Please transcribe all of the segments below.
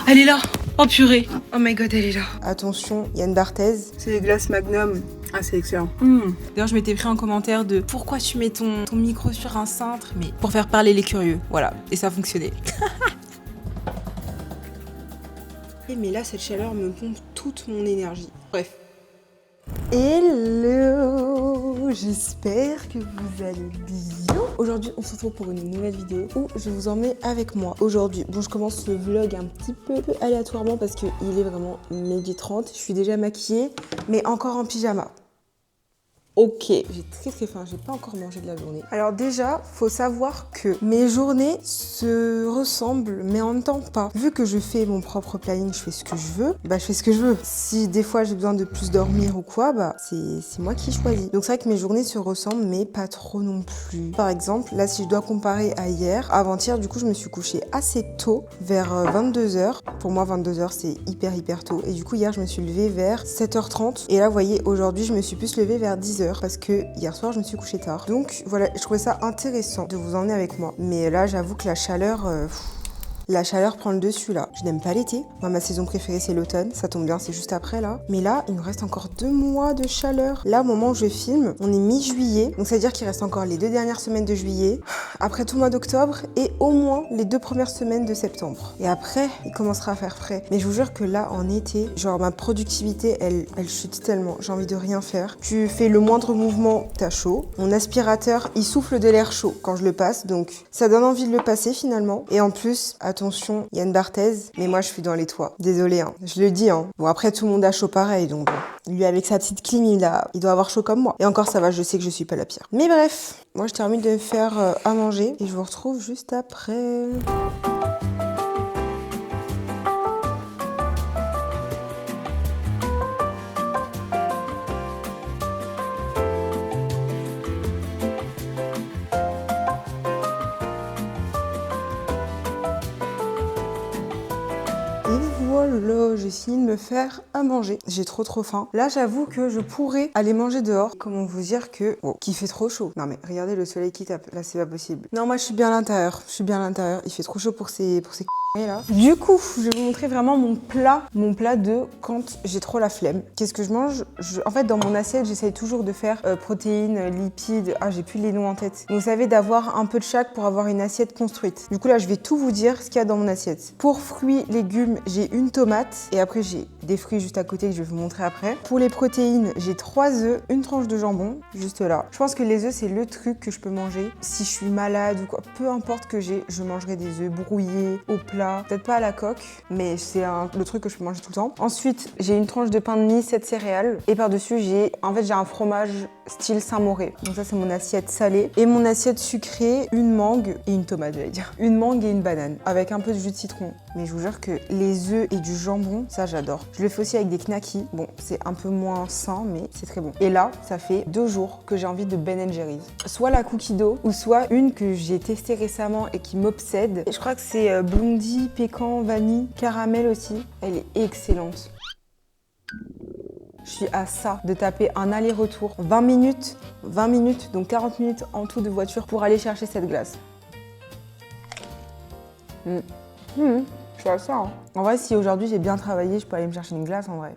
Elle est là. Oh purée. Oh my god, elle est là. Attention, Yann Barthès. C'est les glaces Magnum. Ah, c'est excellent. D'ailleurs, je m'étais pris un commentaire de pourquoi tu mets ton micro sur un cintre, mais pour faire parler les curieux. Voilà. Et ça a fonctionné. Mais là, cette chaleur me pompe toute mon énergie. Bref. Hello, j'espère que vous allez bien. Aujourd'hui, on se retrouve pour une nouvelle vidéo où je vous emmène avec moi. Aujourd'hui, bon, je commence le vlog un petit peu aléatoirement parce qu'il est vraiment 12h30. Je suis déjà maquillée, mais encore en pyjama. Ok, j'ai très faim, j'ai pas encore mangé de la journée. Alors déjà, faut savoir que mes journées se ressemblent, mais en même temps pas. Vu que je fais mon propre planning, je fais ce que je veux, bah je fais ce que je veux. Si des fois j'ai besoin de plus dormir ou quoi, bah c'est moi qui choisis. Donc c'est vrai que mes journées se ressemblent, mais pas trop non plus. Par exemple, là si je dois comparer à hier, avant-hier du coup je me suis couchée assez tôt, vers 22h. Pour moi 22h c'est hyper tôt. Et du coup hier je me suis levée vers 7h30. Et là vous voyez, aujourd'hui je me suis plus levée vers 10h. Parce que hier soir je me suis couchée tard. Donc voilà, je trouvais ça intéressant de vous emmener avec moi. Mais là j'avoue que la chaleur prend le dessus là. Je n'aime pas l'été. Moi ma saison préférée c'est l'automne. Ça tombe bien, c'est juste après là. Mais là il me reste encore 2 mois de chaleur. Là au moment où je filme, on est mi-juillet. Donc ça veut dire qu'il reste encore les 2 dernières semaines de juillet. Après tout le mois d'octobre et au moins les 2 premières semaines de septembre. Et après il commencera à faire frais. Mais je vous jure que là en été, genre ma productivité elle chute tellement. J'ai envie de rien faire. Tu fais le moindre mouvement, t'as chaud. Mon aspirateur il souffle de l'air chaud quand je le passe. Donc ça donne envie de le passer finalement. Et en plus, attention, Yann Barthès, mais moi je suis dans les toits. Désolée, hein. Je le dis, hein. Bon, après tout le monde a chaud pareil, donc bon. Lui avec sa petite clim, il doit avoir chaud comme moi. Et encore ça va, je sais que je suis pas la pire. Mais bref, moi je termine de faire à manger et je vous retrouve juste après. Voilà, j'ai fini de me faire à manger. J'ai trop faim. Là, j'avoue que je pourrais aller manger dehors. Comment vous dire que... Oh, qu'il fait trop chaud. Non mais regardez le soleil qui tape. Là, c'est pas possible. Non, moi, je suis bien à l'intérieur. Je suis bien à l'intérieur. Il fait trop chaud pour ces là. Du coup, je vais vous montrer vraiment mon plat de quand j'ai trop la flemme. Qu'est-ce que je mange? En fait, dans mon assiette, j'essaye toujours de faire protéines, lipides. Ah, j'ai plus les noms en tête. Donc, vous savez, d'avoir un peu de chaque pour avoir une assiette construite. Du coup, là, je vais tout vous dire ce qu'il y a dans mon assiette. Pour fruits, légumes, j'ai une tomate. Et après, j'ai des fruits juste à côté que je vais vous montrer après. Pour les protéines, j'ai 3 œufs, une tranche de jambon, juste là. Je pense que les œufs, c'est le truc que je peux manger. Si je suis malade ou quoi, peu importe que j'ai, je mangerai des œufs brouillés au plat. Peut-être pas à la coque, mais c'est le truc que je peux manger tout le temps. Ensuite, j'ai une tranche de pain de mie, 7 céréales. Et par-dessus, j'ai un fromage style Saint-Moré. Donc ça, c'est mon assiette salée. Et mon assiette sucrée, une mangue et une tomate, j'allais dire. Une mangue et une banane, avec un peu de jus de citron. Mais je vous jure que les œufs et du jambon, ça, j'adore. Je le fais aussi avec des knackis. Bon, c'est un peu moins sain, mais c'est très bon. Et là, ça fait 2 jours que j'ai envie de Ben & Jerry's. Soit la cookie dough, ou soit une que j'ai testée récemment et qui m'obsède. Je crois que c'est Blondie, pécan, vanille, caramel aussi. Elle est excellente. Je suis à ça de taper un aller-retour 20 minutes, donc 40 minutes en tout de voiture pour aller chercher cette glace. Je suis à ça. Hein. En vrai, si aujourd'hui j'ai bien travaillé, je peux aller me chercher une glace en vrai.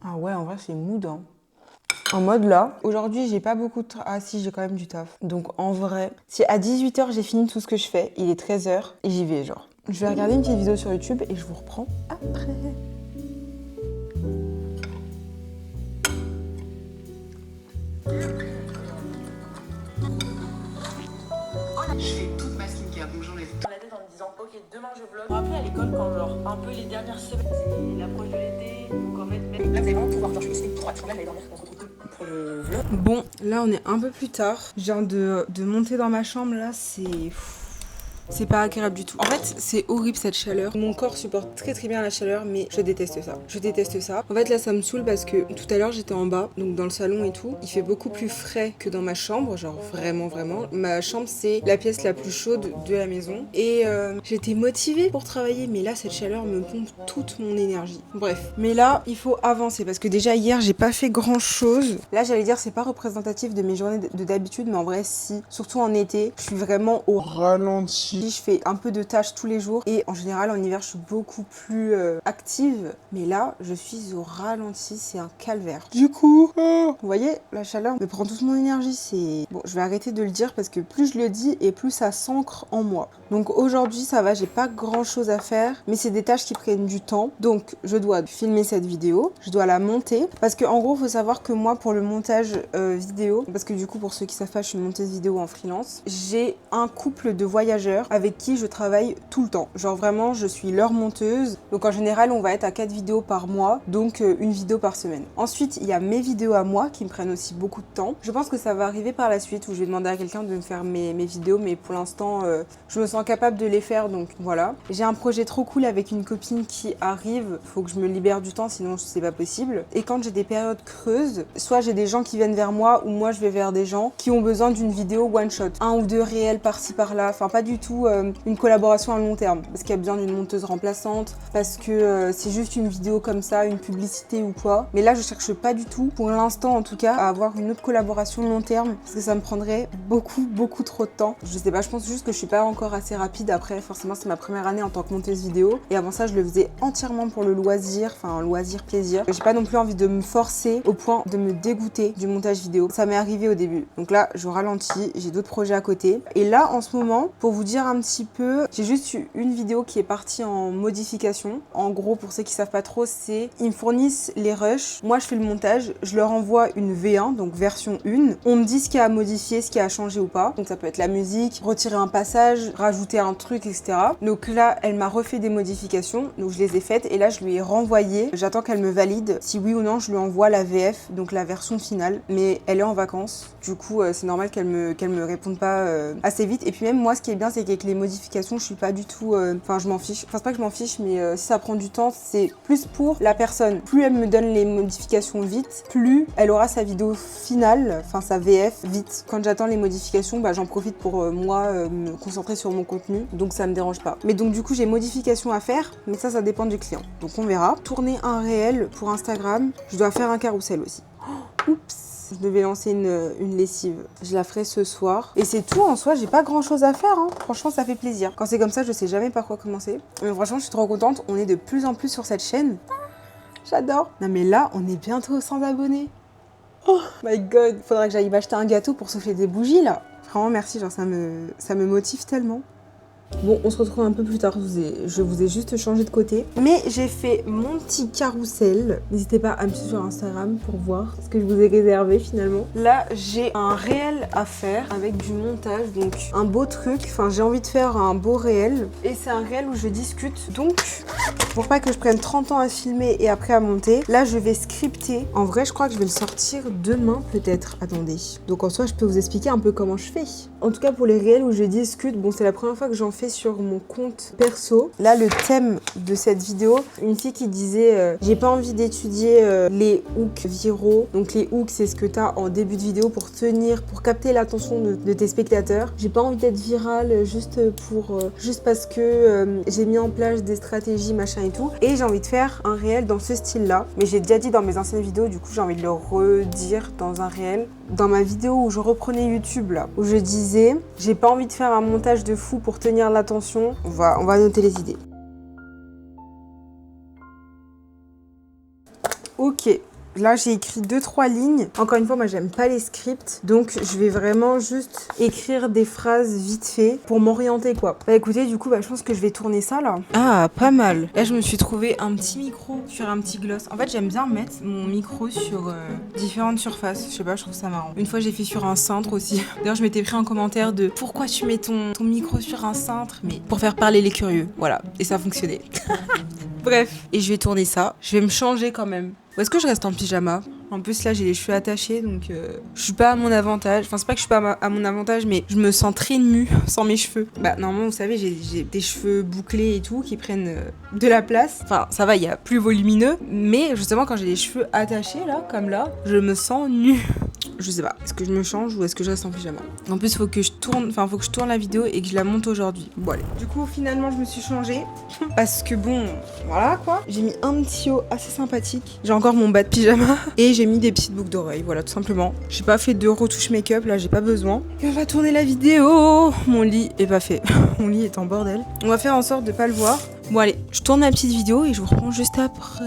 Ah ouais, en vrai, c'est mood. Hein. En mode là, aujourd'hui j'ai pas beaucoup de... Ah si, j'ai quand même du taf. Donc en vrai, si à 18h j'ai fini tout ce que je fais, il est 13h et j'y vais genre. Je vais regarder une petite vidéo sur YouTube et je vous reprends après. Je fais toute ma skincare, donc j'enlève tout. La tête en me disant ok demain je vlog. Je me rappelle à l'école quand genre un peu les dernières semaines c'est l'approche de l'été donc en fait même Là vous allez vraiment pouvoir genre je me suis dit pour attendre là d'aller dormir, on se retrouve pour le vlog. Bon, là on est un peu plus tard. Je viens de monter dans ma chambre là, c'est pas agréable du tout. En fait, c'est horrible cette chaleur. Mon corps supporte très bien la chaleur, mais je déteste ça. Je déteste ça. En fait, là, ça me saoule parce que tout à l'heure, j'étais en bas, donc dans le salon et tout. Il fait beaucoup plus frais que dans ma chambre, genre vraiment. Ma chambre, c'est la pièce la plus chaude de la maison. Et j'étais motivée pour travailler, mais là, cette chaleur me pompe toute mon énergie. Bref. Mais là, il faut avancer parce que déjà, hier, j'ai pas fait grand chose. Là, j'allais dire, c'est pas représentatif de mes journées de d'habitude, mais en vrai, si. Surtout en été, je suis vraiment au ralenti. je fais un peu de tâches tous les jours et en général en hiver je suis beaucoup plus active. Mais là, je suis au ralenti, c'est un calvaire. Du coup, vous voyez, la chaleur me prend toute mon énergie. C'est bon, je vais arrêter de le dire parce que plus je le dis et plus ça s'ancre en moi. Donc aujourd'hui, ça va, j'ai pas grand chose à faire, mais c'est des tâches qui prennent du temps. Donc je dois filmer cette vidéo, je dois la monter parce que en gros, faut savoir que moi pour le montage vidéo, parce que du coup pour ceux qui savent pas, je suis monteuse vidéo en freelance, j'ai un couple de voyageurs avec qui je travaille tout le temps. Genre vraiment, je suis leur monteuse. Donc en général, on va être à 4 vidéos par mois, donc une vidéo par semaine. Ensuite, il y a mes vidéos à moi qui me prennent aussi beaucoup de temps. Je pense que ça va arriver par la suite où je vais demander à quelqu'un de me faire mes vidéos, mais pour l'instant, je me sens capable de les faire, donc voilà. J'ai un projet trop cool avec une copine qui arrive, faut que je me libère du temps, sinon c'est pas possible. Et quand j'ai des périodes creuses, soit j'ai des gens qui viennent vers moi, ou moi je vais vers des gens qui ont besoin d'une vidéo one shot. 1 ou 2 réels par-ci par-là, enfin pas du tout une collaboration à long terme, parce qu'il y a besoin d'une monteuse remplaçante, parce que c'est juste une vidéo comme ça, une publicité ou quoi. Mais là je cherche pas du tout, pour l'instant en tout cas, à avoir une autre collaboration long terme, parce que ça me prendrait beaucoup trop de temps. Je sais pas, je pense juste que je suis pas encore assez rapide. Après forcément c'est ma première année en tant que monteuse vidéo, et avant ça je le faisais entièrement pour le loisir, enfin un loisir plaisir. J'ai pas non plus envie de me forcer au point de me dégoûter du montage vidéo. Ça m'est arrivé au début, donc là je ralentis, j'ai d'autres projets à côté. Et là en ce moment, pour vous dire un petit peu, j'ai juste eu une vidéo qui est partie en modification. En gros, pour ceux qui savent pas trop, c'est ils me fournissent les rushs, moi je fais le montage, je leur envoie une V1, donc version 1. On me dit ce qu'il y a à modifier, ce qu'il y a à changer ou pas. Donc ça peut être la musique, retirer un passage, rajouter un truc, etc. Donc là, elle m'a refait des modifications, donc je les ai faites et là je lui ai renvoyé. J'attends qu'elle me valide si oui ou non je lui envoie la VF, donc la version finale. Mais elle est en vacances, du coup c'est normal qu'elle me réponde pas assez vite. Et puis même moi, ce qui est bien, c'est qu'avec les modifications, je suis pas du tout, enfin je m'en fiche. Enfin c'est pas que je m'en fiche, mais si ça prend du temps, c'est plus pour la personne. Plus elle me donne les modifications vite, plus elle aura sa vidéo finale, enfin sa VF vite. Quand j'attends les modifications, bah, j'en profite pour moi me concentrer sur mon contenu, donc ça me dérange pas. Mais donc du coup j'ai modifications à faire, mais ça dépend du client. Donc on verra. Tourner un réel pour Instagram, je dois faire un carrousel aussi. Oh, oups. Je devais lancer une lessive. Je la ferai ce soir. Et c'est tout en soi, j'ai pas grand chose à faire. Hein. Franchement, ça fait plaisir. Quand c'est comme ça, je sais jamais par quoi commencer. Mais franchement, je suis trop contente. On est de plus en plus sur cette chaîne. J'adore. Non mais là, on est bientôt 100 abonnés. Oh my god. Faudra que j'aille m'acheter un gâteau pour souffler des bougies là. Vraiment merci, genre ça me motive tellement. Bon, on se retrouve un peu plus tard, je vous ai juste changé de côté. Mais j'ai fait mon petit carrousel. N'hésitez pas à me suivre sur Instagram pour voir ce que je vous ai réservé finalement. Là, j'ai un réel à faire avec du montage, donc un beau truc. Enfin, j'ai envie de faire un beau réel. Et c'est un réel où je discute. Donc, pour pas que je prenne 30 ans à filmer et après à monter, là, je vais scripter. En vrai, je crois que je vais le sortir demain peut-être. Attendez. Donc en soi, je peux vous expliquer un peu comment je fais. En tout cas, pour les réels où je discute, bon, c'est la première fois que j'en fais sur mon compte perso. Là, le thème de cette vidéo, une fille qui disait j'ai pas envie d'étudier les hooks viraux. Donc les hooks, c'est ce que t'as en début de vidéo pour capter l'attention de tes spectateurs. J'ai pas envie d'être virale juste parce que j'ai mis en place des stratégies, machin et tout. Et j'ai envie de faire un réel dans ce style-là. Mais j'ai déjà dit dans mes anciennes vidéos, du coup j'ai envie de le redire dans un réel. Dans ma vidéo où je reprenais YouTube, là, où je disais j'ai pas envie de faire un montage de fou pour tenir l'attention, on va noter les idées. Ok. Là, j'ai écrit 2-3 lignes. Encore une fois, moi, j'aime pas les scripts. Donc, je vais vraiment juste écrire des phrases vite fait pour m'orienter, quoi. Bah, écoutez, du coup, je pense que je vais tourner ça, là. Ah, pas mal. Là, je me suis trouvé un petit micro sur un petit gloss. En fait, j'aime bien mettre mon micro sur différentes surfaces. Je sais pas, je trouve ça marrant. Une fois, j'ai fait sur un cintre aussi. D'ailleurs, je m'étais pris un commentaire de pourquoi tu mets ton micro sur un cintre, mais pour faire parler les curieux. Voilà. Et ça a fonctionné. Bref. Et je vais tourner ça. Je vais me changer quand même. Ou est-ce que je reste en pyjama? En plus là j'ai les cheveux attachés donc je suis pas à mon avantage. Enfin c'est pas que je suis pas à mon avantage mais je me sens très nue sans mes cheveux. Bah normalement vous savez j'ai des cheveux bouclés et tout qui prennent de la place. Enfin ça va, il y a plus volumineux. Mais justement quand j'ai les cheveux attachés là comme là, je me sens nue. je sais pas. Est-ce que je me change ou est-ce que je reste en pyjama? En plus, faut que je tourne la vidéo et que je la monte aujourd'hui. Bon, allez. Du coup, finalement, je me suis changée. Parce que bon, voilà quoi. J'ai mis un petit haut assez sympathique. J'ai encore mon bas de pyjama. Et j'ai mis des petites boucles d'oreilles, voilà, tout simplement. J'ai pas fait de retouche make-up, là, j'ai pas besoin. Et on va tourner la vidéo. Mon lit est pas fait. Mon lit est en bordel. On va faire en sorte de pas le voir. Bon allez, je tourne ma petite vidéo et je vous reprends juste après.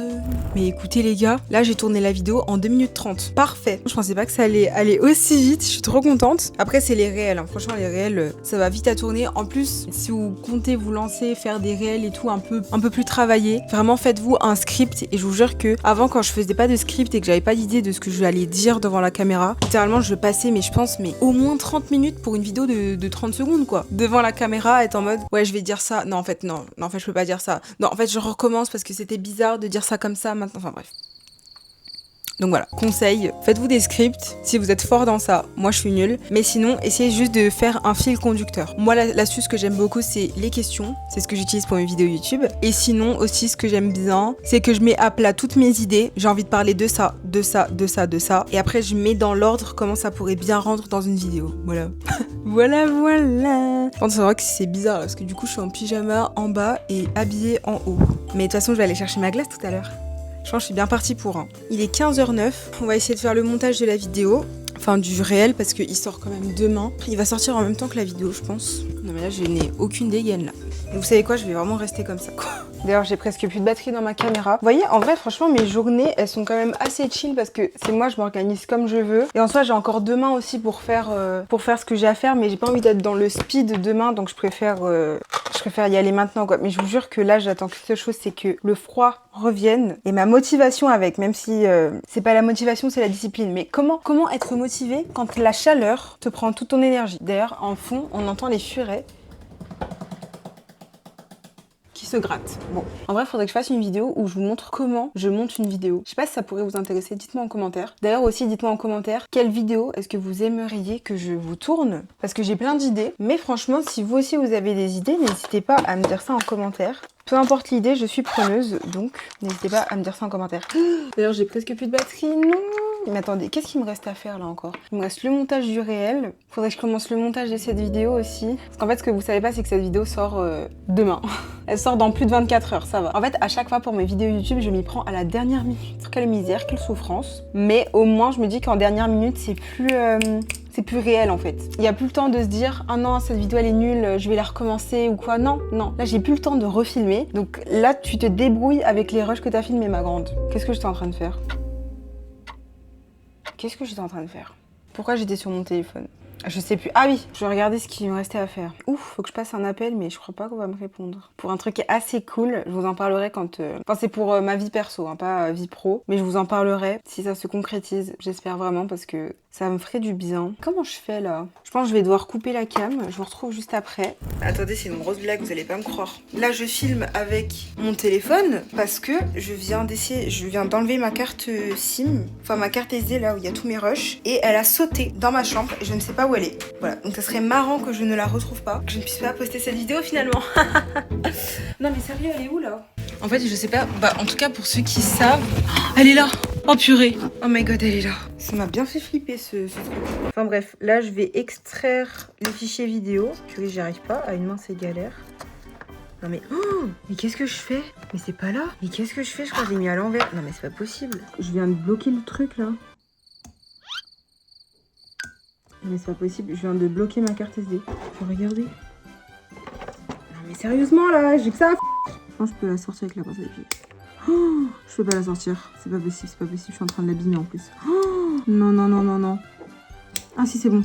Mais écoutez les gars, là j'ai tourné la vidéo en 2 minutes 30. Parfait. Je pensais pas que ça allait aller aussi vite, je suis trop contente. Après c'est les réels, hein. Franchement les réels, ça va vite à tourner. En plus, si vous comptez vous lancer, faire des réels et tout un peu plus travaillés, vraiment faites-vous un script. Et je vous jure que avant quand je faisais pas de script et que j'avais pas d'idée de ce que je allais dire devant la caméra, littéralement je passais mais je pense au moins 30 minutes pour une vidéo de 30 secondes quoi. Devant la caméra, être en mode ouais je vais dire ça. Non en fait je peux pas dire ça. Non, en fait, je recommence parce que c'était bizarre de dire ça comme ça maintenant. Enfin, bref. Donc voilà, conseil, faites-vous des scripts si vous êtes fort dans ça. Moi je suis nulle, mais sinon essayez juste de faire un fil conducteur. Moi l'astuce que j'aime beaucoup c'est les questions, c'est ce que j'utilise pour mes vidéos YouTube. Et sinon aussi ce que j'aime bien, c'est que je mets à plat toutes mes idées. J'ai envie de parler de ça, de ça, de ça, de ça. Et après je mets dans l'ordre comment ça pourrait bien rendre dans une vidéo. Voilà. Voilà. Bon, c'est vrai que c'est bizarre parce que du coup je suis en pyjama en bas et habillée en haut. Mais de toute façon je vais aller chercher ma glace tout à l'heure. Je pense que je suis bien partie pour un. Il est 15h09. On va essayer de faire le montage de la vidéo. Enfin, du réel, parce qu'il sort quand même demain. Il va sortir en même temps que la vidéo, je pense. Non, mais là, je n'ai aucune dégaine, là. Et vous savez quoi, je vais vraiment rester comme ça, quoi. D'ailleurs, j'ai presque plus de batterie dans ma caméra. Vous voyez, en vrai, franchement, mes journées, elles sont quand même assez chill parce que c'est moi, je m'organise comme je veux. Et en soi, j'ai encore demain aussi pour faire ce que j'ai à faire, mais j'ai pas envie d'être dans le speed demain, donc je préfère y aller maintenant, quoi. Mais je vous jure que là, j'attends qu'une seule chose, c'est que le froid revienne et ma motivation avec, même si c'est pas la motivation, c'est la discipline. Mais comment être motivé quand la chaleur te prend toute ton énergie? D'ailleurs, en fond, on entend les furets qui se grattent. Bon, en vrai, il faudrait que je fasse une vidéo où je vous montre comment je monte une vidéo. Je sais pas si ça pourrait vous intéresser, dites-moi en commentaire. D'ailleurs aussi, dites-moi en commentaire quelle vidéo est-ce que vous aimeriez que je vous tourne, parce que j'ai plein d'idées. Mais franchement, si vous aussi vous avez des idées, n'hésitez pas à me dire ça en commentaire. Peu importe l'idée, je suis preneuse, donc n'hésitez pas à me dire ça en commentaire. D'ailleurs, j'ai presque plus de batterie, non. Mais attendez, qu'est-ce qu'il me reste à faire là encore? Il me reste le montage du réel. Faudrait que je commence le montage de cette vidéo aussi. Parce qu'en fait, ce que vous savez pas, c'est que cette vidéo sort demain. Elle sort dans plus de 24 heures, ça va. En fait, à chaque fois pour mes vidéos YouTube, je m'y prends à la dernière minute. Quelle misère, quelle souffrance. Mais au moins, je me dis qu'en dernière minute, c'est plus réel en fait. Il n'y a plus le temps de se dire « Ah non, cette vidéo elle est nulle, je vais la recommencer ou quoi ». Non. Là, j'ai plus le temps de refilmer. Donc là, tu te débrouilles avec les rushs que t'as filmés, ma grande. Qu'est-ce que j'étais en train de faire? Pourquoi j'étais sur mon téléphone? Je sais plus. Ah oui, je vais regarder ce qu'il me restait à faire. Ouf, faut que je passe un appel, mais je crois pas qu'on va me répondre. Pour un truc assez cool, je vous en parlerai quand... Enfin, c'est pour ma vie perso, hein, pas vie pro. Mais je vous en parlerai si ça se concrétise. J'espère vraiment parce que ça me ferait du bien. Comment je fais là? Je pense que je vais devoir couper la cam. Je vous retrouve juste après. Attendez, c'est une grosse blague, vous allez pas me croire. Là, je filme avec mon téléphone parce que je viens d'enlever ma carte SIM. Enfin, ma carte SD, là où il y a tous mes rushs. Et elle a sauté dans ma chambre et je ne sais pas où elle est. Voilà, donc ça serait marrant que je ne la retrouve pas, que je ne puisse pas poster cette vidéo finalement. Non mais sérieux, elle est où là? En fait, je sais pas, bah en tout cas pour ceux qui savent, elle est là. Oh purée. Oh my god, elle est là. Ça m'a bien fait flipper ce truc. Enfin bref, là je vais extraire les fichiers vidéo. Purée, j'y arrive pas, à une main c'est galère. Non mais, oh, mais qu'est-ce que je fais? Mais c'est pas là. Mais qu'est-ce que je fais? Je crois que je l'ai mis à l'envers. Non mais c'est pas possible. Je viens de bloquer le truc là. Mais c'est pas possible, je viens de bloquer ma carte SD. Faut regarder. Non mais sérieusement là, j'ai que ça à Non, je peux la sortir avec la pince à épiler. Oh, je peux pas la sortir. C'est pas possible, je suis en train de l'abîmer en plus. Oh, non. Ah si, c'est bon.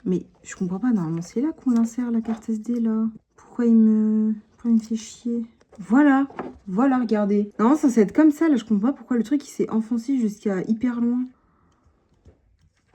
Mais je comprends pas, normalement c'est là qu'on l'insère la carte SD là. Pourquoi il me fait chier? Voilà, regardez. Non, ça être comme ça là, je comprends pas pourquoi le truc il s'est enfoncé jusqu'à hyper loin.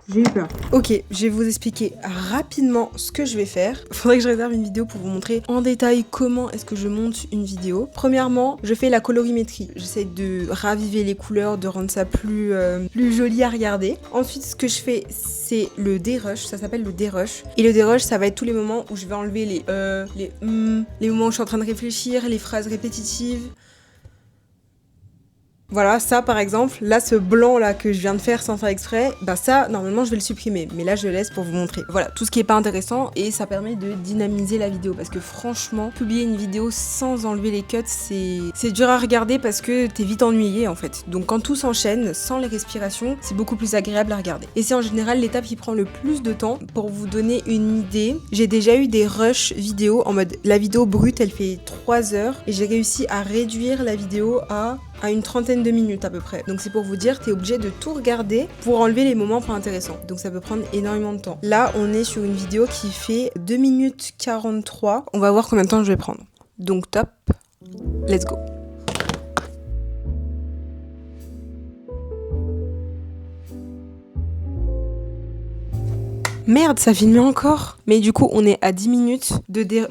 J'ai eu peur. Ok, je vais vous expliquer rapidement ce que je vais faire. Faudrait que je réserve une vidéo pour vous montrer en détail comment est-ce que je monte une vidéo. Premièrement, je fais la colorimétrie. J'essaie de raviver les couleurs, de rendre ça plus joli à regarder. Ensuite, ce que je fais, c'est le dérush. Ça s'appelle le dérush. Et le dérush, ça va être tous les moments où je vais enlever les moments où je suis en train de réfléchir, les phrases répétitives. Voilà, ça par exemple, là ce blanc là que je viens de faire sans faire exprès, bah ça normalement je vais le supprimer, mais là je le laisse pour vous montrer. Voilà, tout ce qui est pas intéressant et ça permet de dynamiser la vidéo parce que franchement, publier une vidéo sans enlever les cuts, c'est dur à regarder parce que t'es vite ennuyé en fait. Donc quand tout s'enchaîne, sans les respirations, c'est beaucoup plus agréable à regarder. Et c'est en général l'étape qui prend le plus de temps. Pour vous donner une idée, j'ai déjà eu des rushs vidéo en mode la vidéo brute elle fait 3 heures et j'ai réussi à réduire la vidéo à une trentaine de minutes à peu près. Donc c'est pour vous dire, t'es obligé de tout regarder pour enlever les moments pas intéressants. Donc ça peut prendre énormément de temps. Là, on est sur une vidéo qui fait 2 minutes 43. On va voir combien de temps je vais prendre. Donc top, let's go. Merde, ça filme encore. Mais du coup, on est à 10 minutes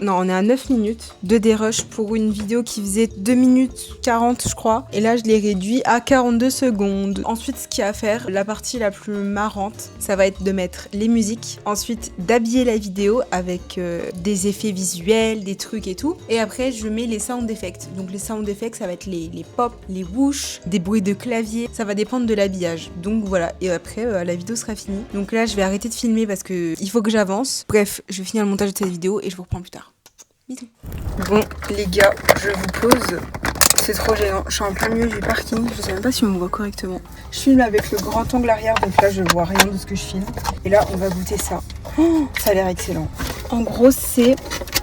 non, on est à 9 minutes de dérush pour une vidéo qui faisait 2 minutes 40, je crois. Et là, je l'ai réduit à 42 secondes. Ensuite, ce qu'il y a à faire, la partie la plus marrante, ça va être de mettre les musiques. Ensuite, d'habiller la vidéo avec des effets visuels, des trucs et tout. Et après, je mets les sound effects. Donc les sound effects, ça va être les pop, les whoosh, des bruits de clavier. Ça va dépendre de l'habillage. Donc voilà. Et après, la vidéo sera finie. Donc là, je vais arrêter de filmer parce que il faut que j'avance. Bref, je vais finir le montage de cette vidéo et je vous reprends plus tard. Bisous. Bon, les gars, je vous pose. C'est trop gênant. Je suis en plein milieu du parking. Je sais même pas si on me voit correctement. Je filme avec le grand angle arrière, donc là, je vois rien de ce que je filme. Et là, on va goûter ça. Oh, ça a l'air excellent. En gros, c'est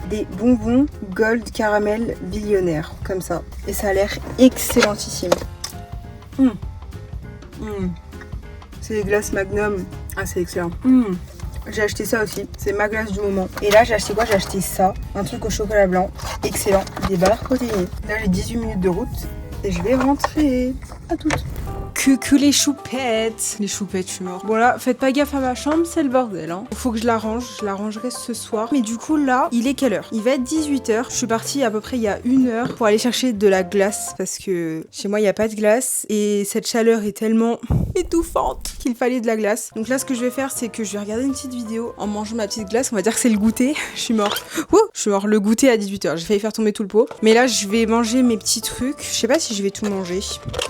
des bonbons gold caramel billionnaire, comme ça. Et ça a l'air excellentissime. C'est des glaces Magnum. Ah, c'est excellent. J'ai acheté ça aussi. C'est ma glace du moment. Et là, j'ai acheté quoi? J'ai acheté ça. Un truc au chocolat blanc. Excellent. Des barres protéinées. Là, j'ai 18 minutes de route. Et je vais rentrer. À toutes. Coucou les choupettes. Les choupettes, je suis mort. Bon là, faites pas gaffe à ma chambre, c'est le bordel. Hein. Faut que je la range. Je la rangerai ce soir. Mais du coup, là, il est quelle heure? Il va être 18h. Je suis partie à peu près il y a 1 heure pour aller chercher de la glace. Parce que chez moi, il n'y a pas de glace. Et cette chaleur est tellement étouffante qu'il fallait de la glace. Donc là, ce que je vais faire, c'est que je vais regarder une petite vidéo en mangeant ma petite glace. On va dire que c'est le goûter. Je suis morte. Ouh, je suis morte. Le goûter à 18h. J'ai failli faire tomber tout le pot. Mais là, je vais manger mes petits trucs. Je sais pas si je vais tout manger.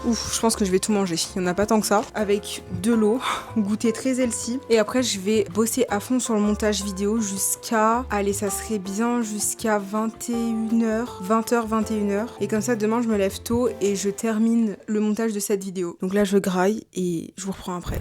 Ouf, je pense que je vais tout manger. Il n'y en a pas tant que ça. Avec de l'eau. Goûter très healthy. Et après, je vais bosser à fond sur le montage vidéo jusqu'à... Allez, ça serait bien jusqu'à 21h. 20h, 21h. Et comme ça, demain, je me lève tôt et je termine le montage de cette vidéo. Donc là, je graille et je vous reprends après.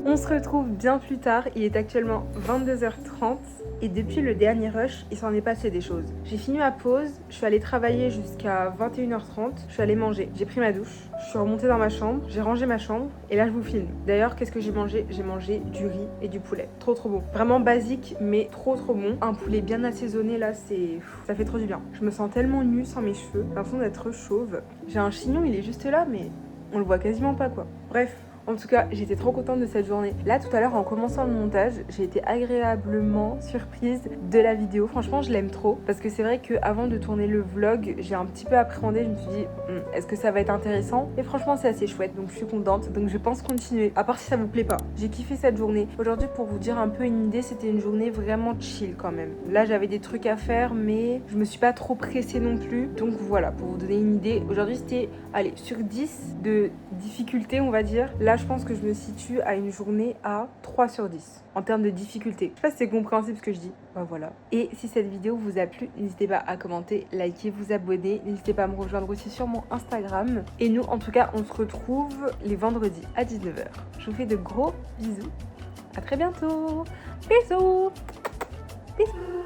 On se retrouve bien plus tard. Il est actuellement 22h30. Et depuis le dernier rush, il s'en est passé des choses. J'ai fini ma pause, je suis allée travailler jusqu'à 21h30, je suis allée manger, j'ai pris ma douche, je suis remontée dans ma chambre, j'ai rangé ma chambre et là je vous filme. D'ailleurs, qu'est-ce que j'ai mangé? J'ai mangé du riz et du poulet. Trop bon. Vraiment basique, mais trop bon. Un poulet bien assaisonné là, ça fait trop du bien. Je me sens tellement nue sans mes cheveux, j'ai l'impression d'être chauve. J'ai un chignon, il est juste là, mais on le voit quasiment pas quoi. Bref. En tout cas, j'étais trop contente de cette journée. Là, tout à l'heure, en commençant le montage, j'ai été agréablement surprise de la vidéo. Franchement, je l'aime trop. Parce que c'est vrai qu'avant de tourner le vlog, j'ai un petit peu appréhendé. Je me suis dit, est-ce que ça va être intéressant? Et franchement, c'est assez chouette. Donc, je suis contente. Donc, je pense continuer. À part si ça vous plaît pas. J'ai kiffé cette journée. Aujourd'hui, pour vous dire un peu une idée, c'était une journée vraiment chill quand même. Là, j'avais des trucs à faire, mais je me suis pas trop pressée non plus. Donc, voilà, pour vous donner une idée. Aujourd'hui, c'était, allez, sur 10 de difficulté, on va dire. Là, je pense que je me situe à une journée à 3 sur 10 en termes de difficulté. Je sais pas si c'est compréhensible ce que je dis. Ben voilà. Et si cette vidéo vous a plu, n'hésitez pas à commenter, liker, vous abonner. N'hésitez pas à me rejoindre aussi sur mon Instagram. Et nous, en tout cas, on se retrouve les vendredis à 19h. Je vous fais de gros bisous. À très bientôt. Bisous. Bisous.